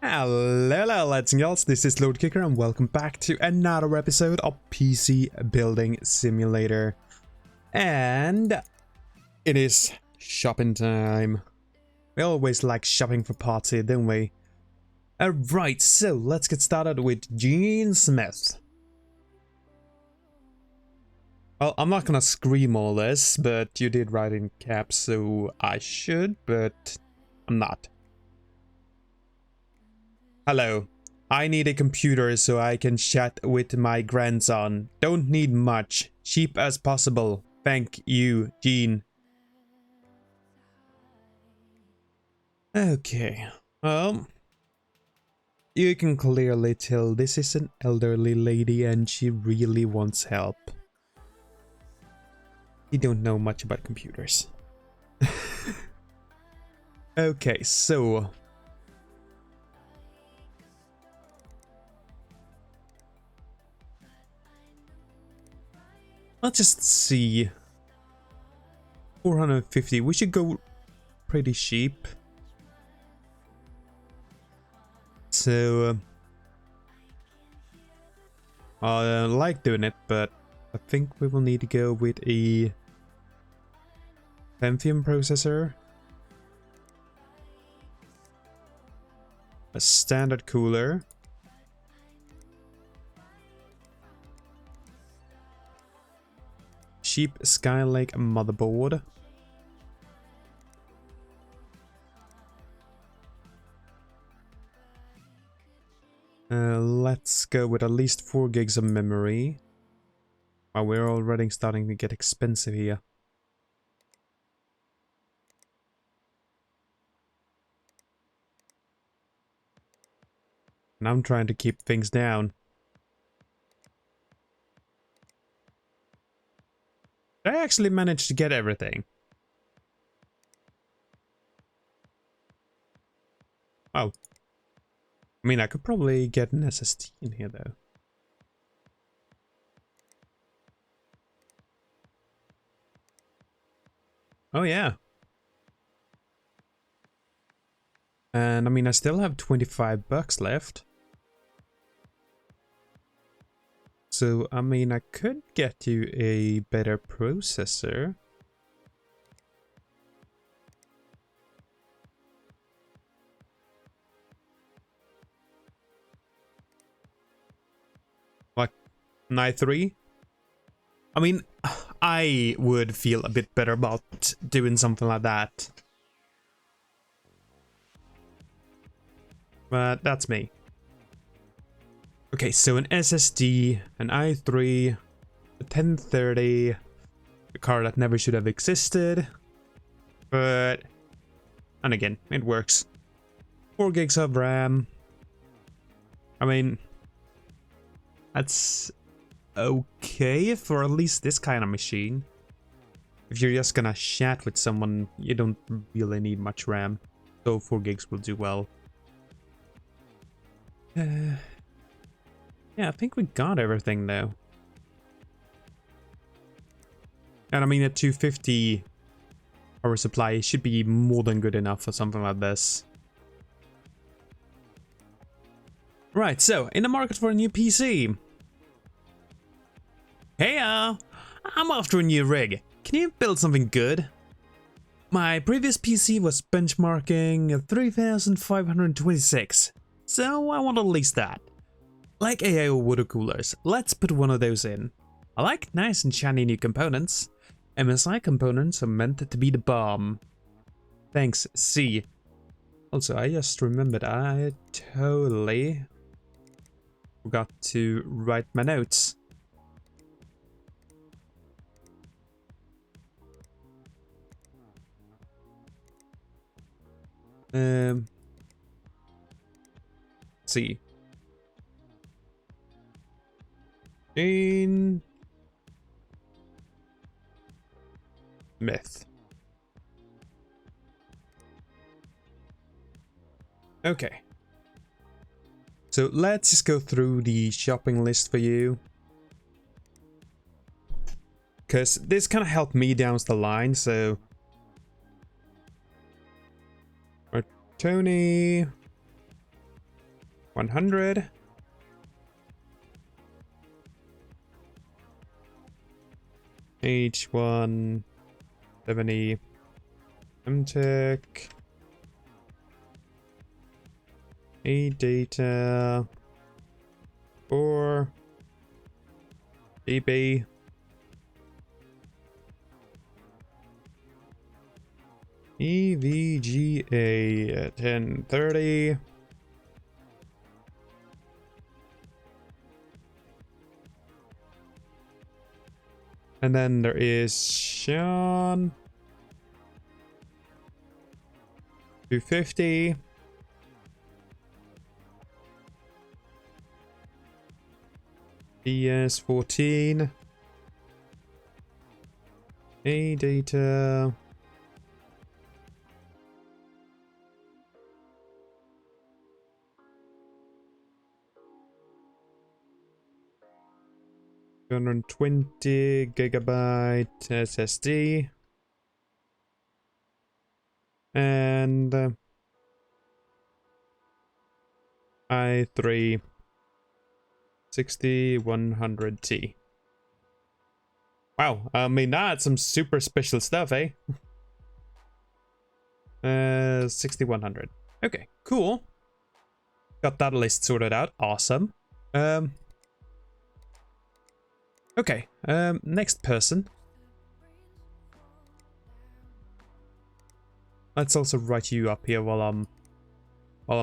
Hello, lads and girls, this is Lord Kicker and welcome back to another episode of PC Building Simulator. And it is shopping time. We always like shopping for party, don't we? Alright, so let's get started with Gene Smith. Well, I'm not gonna scream all this, but you did write in caps, so I should, but I'm not. Hello, I need a computer so I can chat with my grandson. Don't need much, cheap as possible. Thank you, Gene. Okay, you can clearly tell this is an elderly lady and she really wants help. You don't know much about computers. Okay, so let's just see. 450. We should go pretty cheap. So I like doing it, but I think we will need to go with a Pentium processor, a standard cooler, cheap Skylake motherboard, let's go with at least 4 gigs of memory. Wow, we're already starting to get expensive here. And I'm trying to keep things down. I actually managed to get everything. Oh. I mean, I could probably get an SSD in here, though. Oh, yeah. And, I mean, I still have 25 bucks left. So, I mean, I could get you a better processor. Like, an i3? I mean, I would feel a bit better about doing something like that. But that's me. Okay, so an SSD, an i3, a 1030, a card that never should have existed, but, and again, it works. 4 gigs of RAM. I mean, that's okay for at least this kind of machine. If you're just gonna chat with someone, you don't really need much RAM, so 4 gigs will do well. Yeah, I think we got everything though. And I mean, a 250 power supply should be more than good enough for something like this. Right, so in the market for a new PC. Hey, I'm after a new rig. Can you build something good? My previous PC was benchmarking 3526, so I want at least that. Like AIO water coolers, let's put one of those in. I like nice and shiny new components. MSI components are meant to be the bomb. Thanks, C. Also, I just remembered I totally forgot to write my notes. C. Gene Smith. Okay. So let's just go through the shopping list for you. Because this kind of helped me down the line, so Tony, 100. H1 70 MTech A data 4 DB EVGA 1030. And then there is Sean 250. PS14. A data. $220 SSD. And i3 6100T. Wow, I mean that's some super special stuff, eh? 6100. Okay, cool. Got that list sorted out. Awesome. Okay, next person. Let's also write you up here while I'm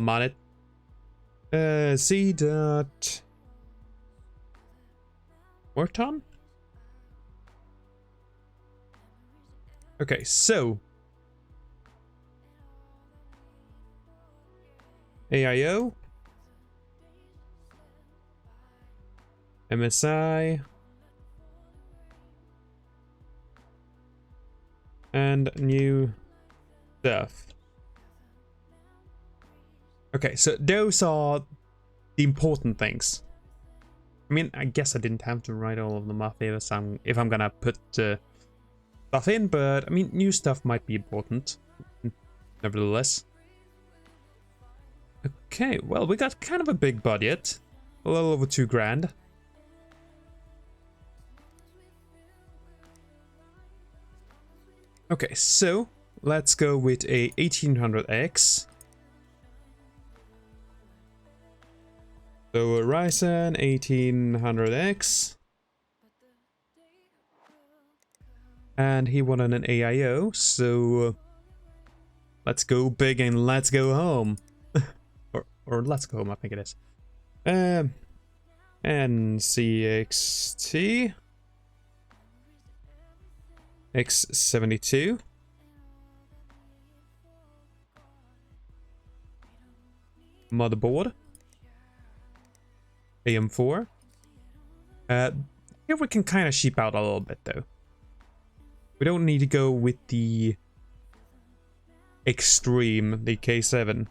on it. C dot Morton. Okay, so AIO, MSI, and new stuff. Okay, so those are the important things. I mean, I guess I didn't have to write all of them up if I'm gonna put stuff in, but I mean, new stuff might be important, nevertheless. Okay, well, we got kind of a big budget, a little over $2,000. Okay, so let's go with a 1800X. So a Ryzen 1800X. And he wanted an AIO, so let's go big and let's go home. or let's go home, I think it is. NCXT X72. Motherboard. AM4. Here we can kind of sheep out a little bit though. We don't need to go with the extreme, the K7.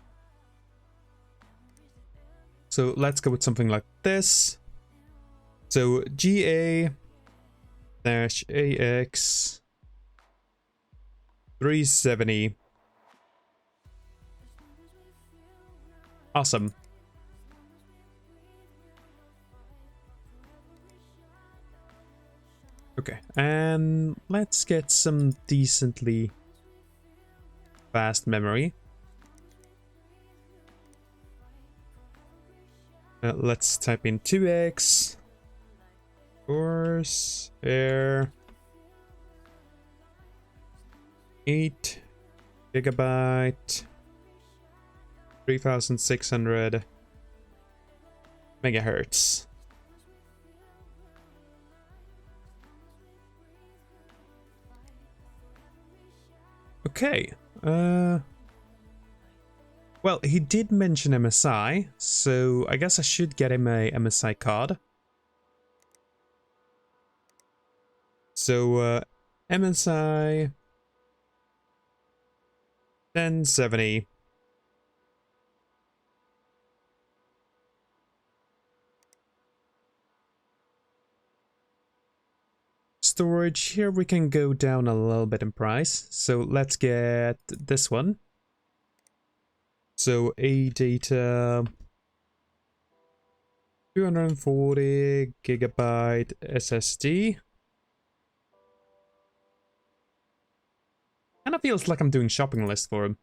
So let's go with something like this. So GA-AX 370. Awesome. Okay, and let's get some decently fast memory. Let's type in 2x. Course, air. 8 gigabyte. 3600 megahertz. Okay, well, he did mention MSI, so I guess I should get him a MSI card. So, MSI 1070. Storage, here we can go down a little bit in price. So let's get this one. So A data 240 gigabyte SSD. Kind of feels like I'm doing shopping list for him.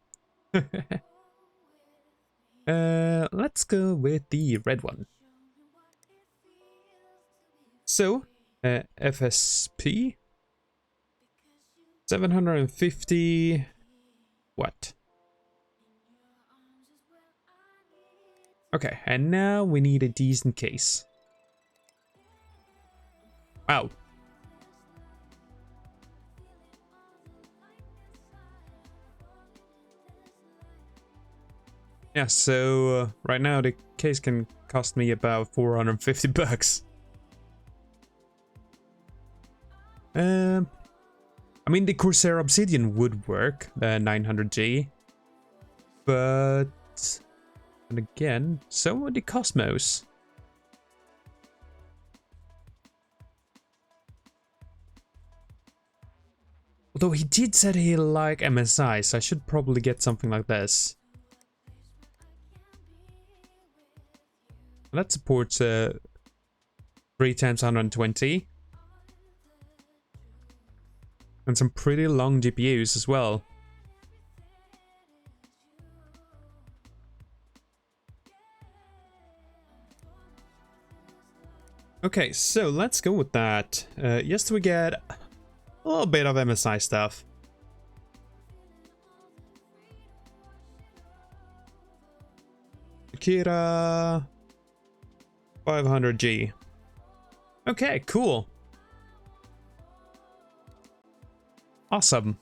Let's go with the red one. So, FSP 750. What? Okay, and now we need a decent case. Wow. Yeah, so right now the case can cost me about 450 bucks. I mean, the Corsair Obsidian would work, the 900G, but and again, so would the Cosmos. Although he did say he liked MSI, so I should probably get something like this. That supports 3 times 120. And some pretty long GPUs as well. Okay, so let's go with that. Yes, we get a little bit of MSI stuff. Akira 500G. Okay, cool. Awesome.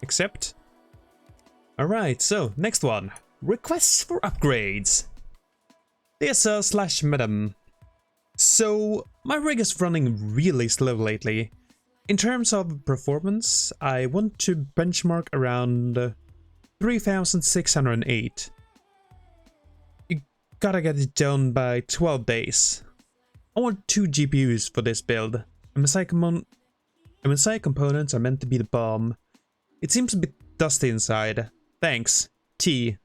Accept. Alright, so next one. Requests for upgrades. Dear Sir / Madam. So, my rig is running really slow lately. In terms of performance, I want to benchmark around 3608. You gotta get it done by 12 days. I want 2 GPUs for this build. MSI components are meant to be the bomb. It seems a bit dusty inside. Thanks. T.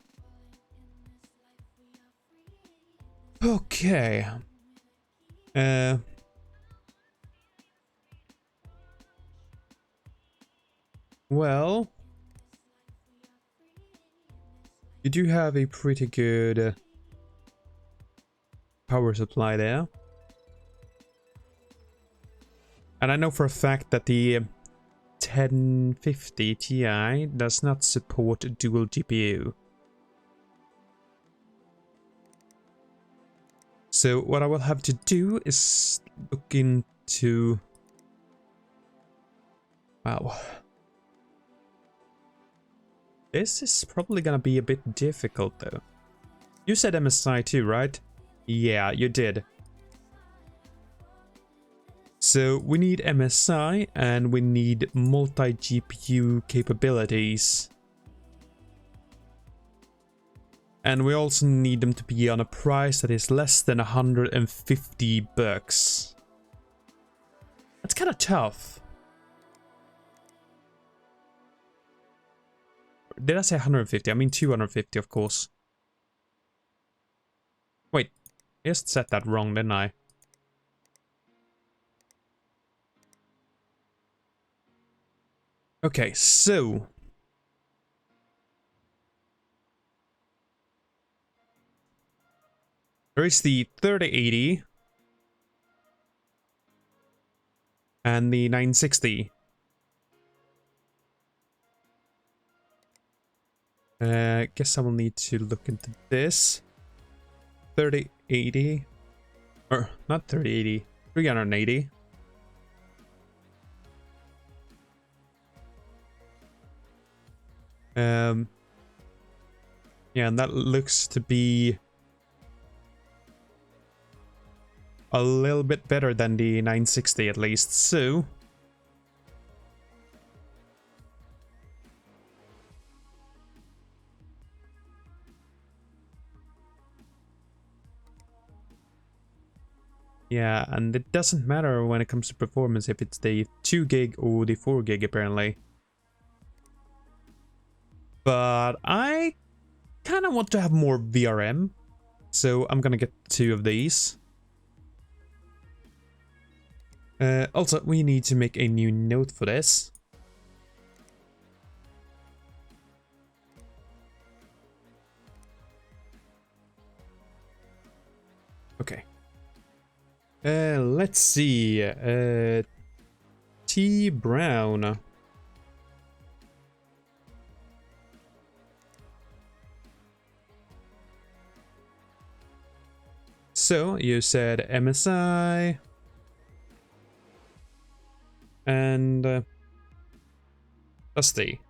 Okay. Well, you do have a pretty good power supply there. And I know for a fact that the 1050 Ti does not support dual GPU. So what I will have to do is look into... Wow. This is probably gonna be a bit difficult though. You said MSI too, right? Yeah, you did. So we need MSI and we need multi-GPU capabilities. And we also need them to be on a price that is less than 150 bucks. That's kind of tough. Did I say 150? I mean 250, of course. Wait, I just said that wrong, didn't I? Okay, so... there is the 3080 and the 960. Guess I will need to look into this. 3080, or not 3080, 380. Yeah, and that looks to be a little bit better than the 960 at least, so... yeah, and it doesn't matter when it comes to performance if it's the 2 gig or the 4 gig apparently. But I kind of want to have more VRM, so I'm gonna get 2 of these. Also, we need to make a new note for this. Okay. Let's see. T Brown. So you said MSI and Dusty.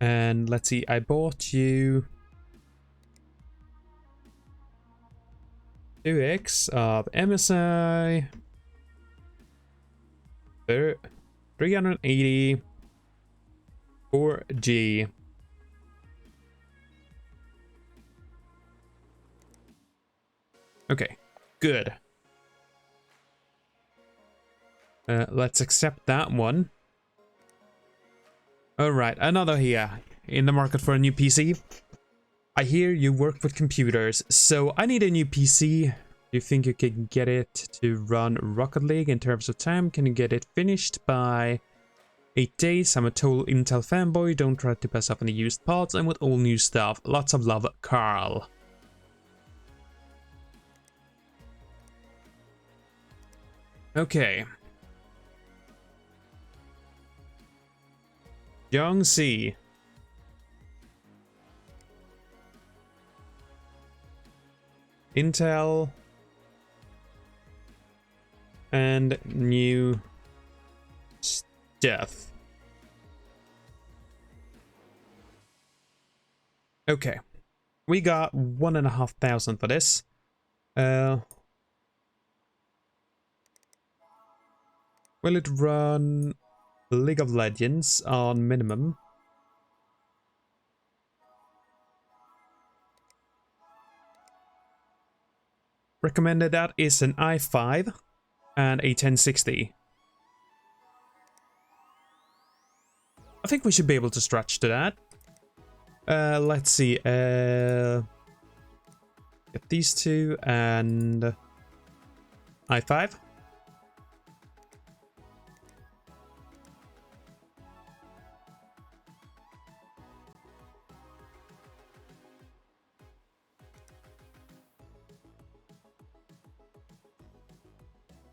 And let's see, I bought you 2x of MSI, 380, 4G. Okay, good. Let's accept that one. Alright, another here. In the market for a new PC. I hear you work with computers, so I need a new PC. Do you think you can get it to run Rocket League in terms of time? Can you get it finished by 8 days? I'm a total Intel fanboy. Don't try to pass off any used parts and with all new stuff. Lots of love, Carl. Okay. Young C. Intel and new stuff. Okay, we got 1,500 for this. Will it run League of Legends on minimum? Recommended that is an i5 and a 1060. I think we should be able to stretch to that. Let's see. Get these two and i5.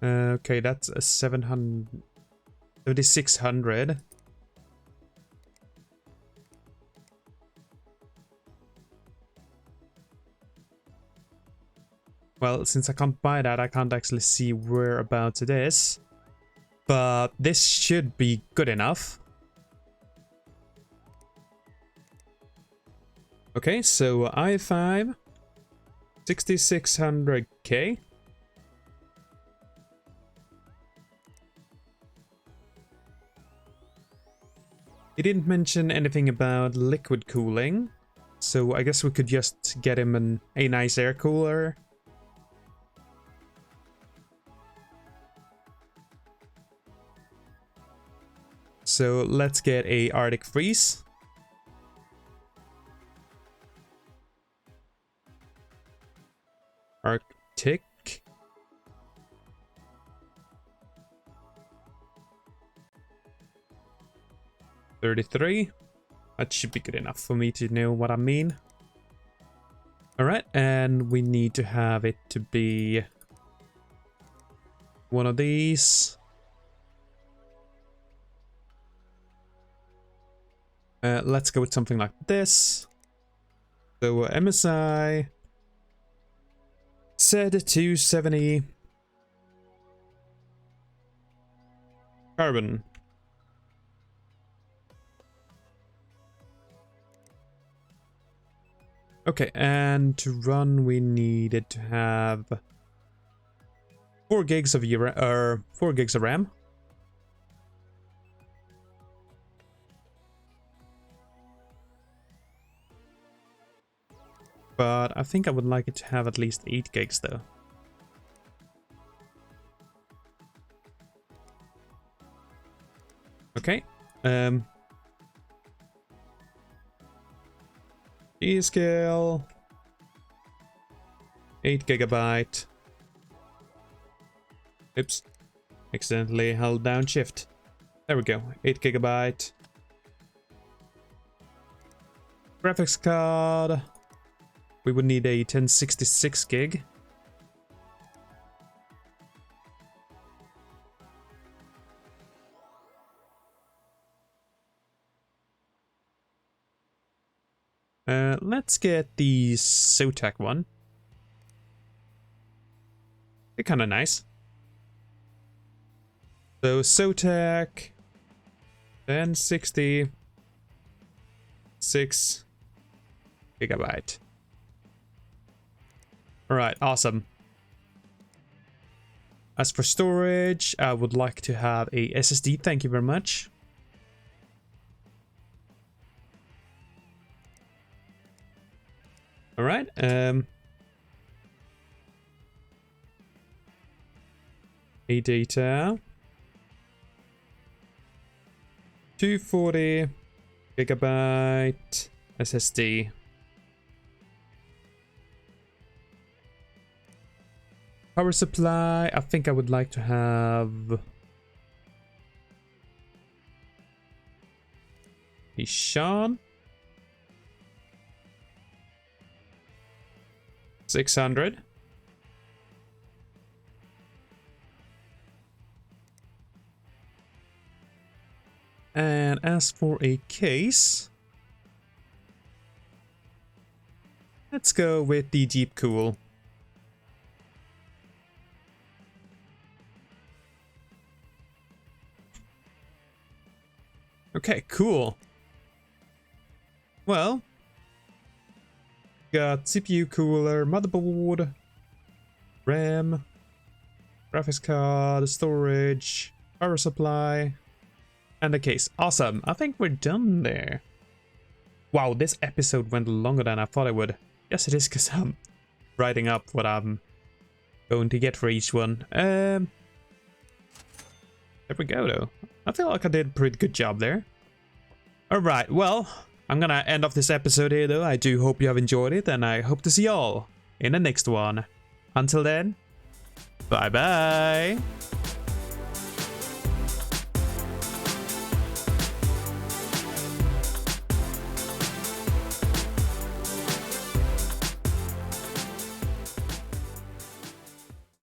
Okay, that's a 7,600. Well, since I can't buy that, I can't actually see whereabouts it is. But this should be good enough. Okay, so i5, 6,600K. He didn't mention anything about liquid cooling, so I guess we could just get him a nice air cooler. So let's get a Arctic Freeze. Arctic. $33. That should be good enough for me to know what I mean. Alright, and we need to have it to be one of these. Let's go with something like this. So MSI said 270 carbon. Okay, and to run we needed to have 4 gigs of 4 gigs of RAM. But I think I would like it to have at least 8 gigs though. Okay. G-Scale. 8 GB. Oops. Accidentally held down shift. There we go. 8 GB. Graphics card. We would need a 1066 gig. Let's get the Zotac one. They're kind of nice. So Zotac 1066 GB. Alright, awesome. As for storage, I would like to have a SSD, thank you very much. Alright, a data 240 gigabyte SSD. Power supply, I think I would like to have a Sean 600. And as for a case, let's go with the Deep Cool. Okay, cool. Well, got CPU cooler, motherboard, RAM, graphics card, storage, power supply, and a case. Awesome. I think we're done there. Wow, this episode went longer than I thought it would. Yes, it is because I'm writing up what I'm going to get for each one. There we go, though. I feel like I did a pretty good job there. Alright, well, I'm gonna end off this episode here, though. I do hope you have enjoyed it, and I hope to see y'all in the next one. Until then, bye-bye.